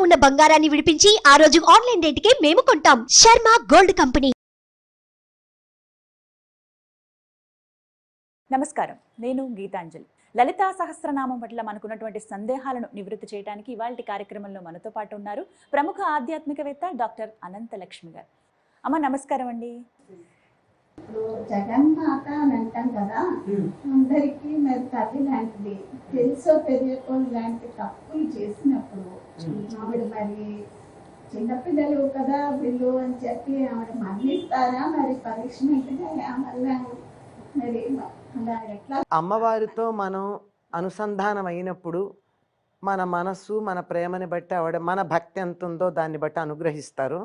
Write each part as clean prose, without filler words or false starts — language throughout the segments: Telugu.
ఉన్న బంగారాన్ని విడిపించి ఆ రోజు ఆన్లైన్ రేటుకే మేము కొంటాం. Sharma gold company. నమస్కారం, నేను గీతాంజలి. లలితా సహస్రనామం పట్ల మనకున్నటువంటి సందేహాలను నివృత్తి చేయడానికి ఇవాల్టి కార్యక్రమంలో మనతో పాటు ఉన్నారు ప్రముఖ ఆధ్యాత్మికవేత్త డాక్టర్ అనంతలక్ష్మి గారు. అమ్మ నమస్కారం అండి. ఇప్పుడు జగన్మాత అని అంటాం కదా, అందరికీ మరి తల్లి లాంటిది. తెలుసో తెలియకో ఇలాంటి తప్పులు చేసినప్పుడు ఆవిడ మరి చిన్నపిల్లలు కదా వీళ్ళు అని చెప్పి ఆవిడ మరణిస్తారా, మరి పనిష్మెంట్గా ఏమన్నా మరి అలా ఎట్లా? అమ్మవారితో మనం అనుసంధానం అయినప్పుడు మన మనస్సు మన ప్రేమని బట్టి ఆవిడ మన భక్తి ఎంత ఉందో దాన్ని బట్టి అనుగ్రహిస్తారు.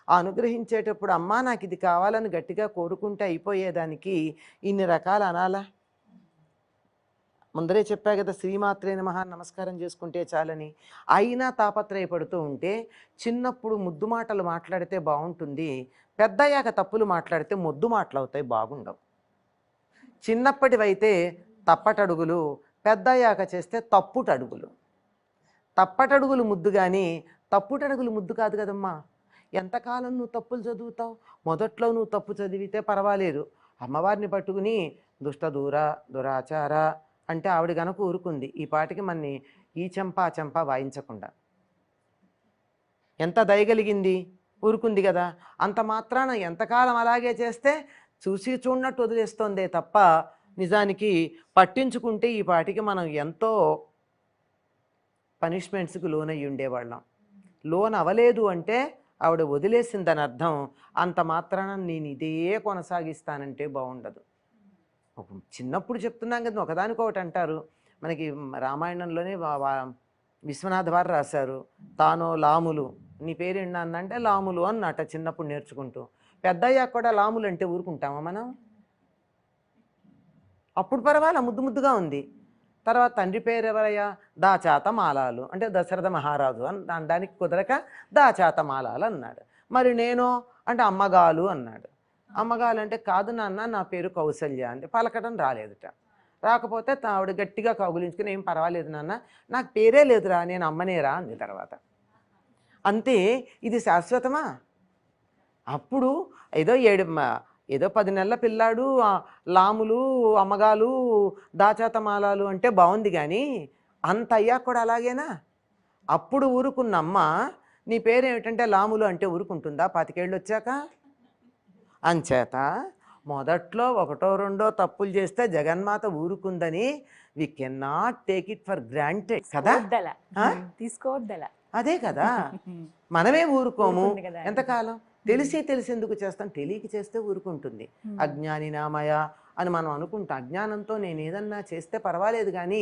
ఆ అనుగ్రహించేటప్పుడు అమ్మా నాకు ఇది కావాలని గట్టిగా కోరుకుంటే అయిపోయేదానికి ఇన్ని రకాలు అనాలా? ముందరే చెప్పా కదా, శ్రీమాత్రే నమః నమస్కారం చేసుకుంటే చాలని. అయినా తాపత్రయపడుతూ ఉంటే చిన్నప్పుడు ముద్దు మాటలు మాట్లాడితే బాగుంటుంది, పెద్దయ్యాక తప్పులు మాట్లాడితే మొద్దు మాటలు అవుతాయి, బాగుండవు. చిన్నప్పటివైతే తప్పటడుగులు, పెద్దయ్యాక చేస్తే తప్పుటడుగులు. తప్పటడుగులు ముద్దు కానీ తప్పుటడుగులు ముద్దు కాదు కదమ్మా. ఎంతకాలం నువ్వు తప్పులు చదువుతావు? మొదట్లో నువ్వు తప్పు చదివితే పర్వాలేదు, అమ్మవారిని పట్టుకుని దుష్ట దురాచార అంటే ఆవిడ గనక ఊరుకుంది, ఈ పాటికి మన్ని ఈ చెంప ఆ చెంప వాయించకుండా. ఎంత దయగలిగింది, ఊరుకుంది కదా. అంత మాత్రాన ఎంతకాలం అలాగే చేస్తే చూసి చూడనట్టు వదిలేస్తోందే తప్ప నిజానికి పట్టించుకుంటే ఈ పాటికి మనం ఎంతో పనిష్మెంట్స్కి లోనయ్యి ఉండేవాళ్ళం. లోన్ అవ్వలేదు అంటే ఆవిడ వదిలేసిందని అర్థం. అంత మాత్రాన నేను ఇదే కొనసాగిస్తానంటే బాగుండదు. చిన్నప్పుడు చెప్తున్నాం కదా, ఒకదానికొకటి అంటారు. మనకి రామాయణంలోనే విశ్వనాథ వారు రాశారు, తానో లాములు, నీ పేరేంటి అంటే లాములు అన్నట చిన్నప్పుడు నేర్చుకుంటూ. పెద్దయ్యాక కూడా లాములు అంటే ఊరుకుంటామా మనం? అప్పుడు పర్వాలా, ముద్దు ముద్దుగా ఉంది. తర్వాత తండ్రి పేరు ఎవరయ్యా? దాచాత మాలాలు అంటే దశరథ మహారాజు అని అనడానికి కుదరక దాచాత మాలాలు అన్నాడు. మరి నేను అంటే అమ్మగాలు అన్నాడు. అమ్మగాలు అంటే కాదు నాన్న, నా పేరు కౌసల్య అంటే పలకటం రాలేదుట. రాకపోతే ఆవిడ గట్టిగా కౌగులించుకుని ఏం పర్వాలేదు నాన్న, నాకు పేరే లేదురా, నేను అమ్మనేరా అంది. తర్వాత అంతే. ఇది శాశ్వతమా? అప్పుడు ఏదో 10 నెలల పిల్లాడు లాములు, అమ్మగాలు, దాచాతమాలాలు అంటే బాగుంది, కానీ అంత అయ్యాక కూడా అలాగేనా? అప్పుడు ఊరుకున్న అమ్మ నీ పేరేమిటంటే లాములు అంటే ఊరుకుంటుందా 25 ఏళ్ళు వచ్చాక? అంచేత మొదట్లో 1 2 తప్పులు చేస్తే జగన్మాత ఊరుకుందని we can not take it for granted కదా. తీసుకోవద్దలా. అదే కదా, మనమే ఊరుకోము. ఎంతకాలం? తెలిసి ఎందుకు చేస్తాం? తెలియక చేస్తే ఊరుకుంటుంది. అజ్ఞాని నామయ అని మనం అనుకుంటాం. అజ్ఞానంతో నేను ఏదన్నా చేస్తే పర్వాలేదు, కానీ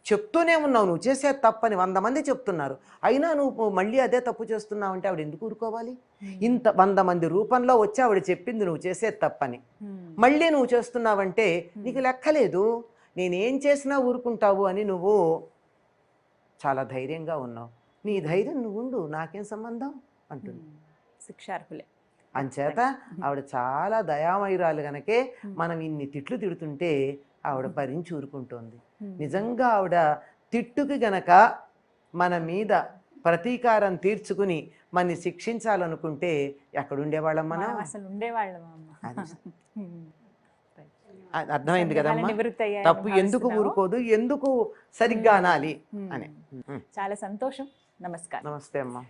చెప్తూనే ఉన్నావు నువ్వు చేసే తప్పని 100 మంది చెప్తున్నారు, అయినా నువ్వు మళ్ళీ అదే తప్పు చేస్తున్నావు అంటే ఆవిడ ఎందుకు ఊరుకోవాలి? ఇంత 100 మంది రూపంలో వచ్చి ఆవిడ చెప్పింది నువ్వు చేసే తప్పని, మళ్ళీ నువ్వు చేస్తున్నావంటే నీకు లెక్కలేదు. నేనేం చేసినా ఊరుకుంటావు అని నువ్వు చాలా ధైర్యంగా ఉన్నావు. నీ ధైర్యం నువ్వు ఉండు, నాకేం సంబంధం అంటుంది. శిక్షార్హులే. అంచేత ఆవిడ చాలా దయామయురాలు గనకే మనం ఇన్ని తిట్లు తిడుతుంటే ఆవిడ భరించి ఊరుకుంటోంది. నిజంగా ఆవిడ తిట్టుకి గనక మన మీద ప్రతీకారం తీర్చుకుని మనని శిక్షించాలనుకుంటే ఎక్కడుండేవాళ్ళం మనం? అసలు ఉండేవాళ్ళం. అర్థమైంది కదమ్మా. తప్పు ఎందుకు ఊరుకోదు, ఎందుకు సరిగ్గా అనాలి అని. చాలా సంతోషం. నమస్కారం. నమస్తే అమ్మా.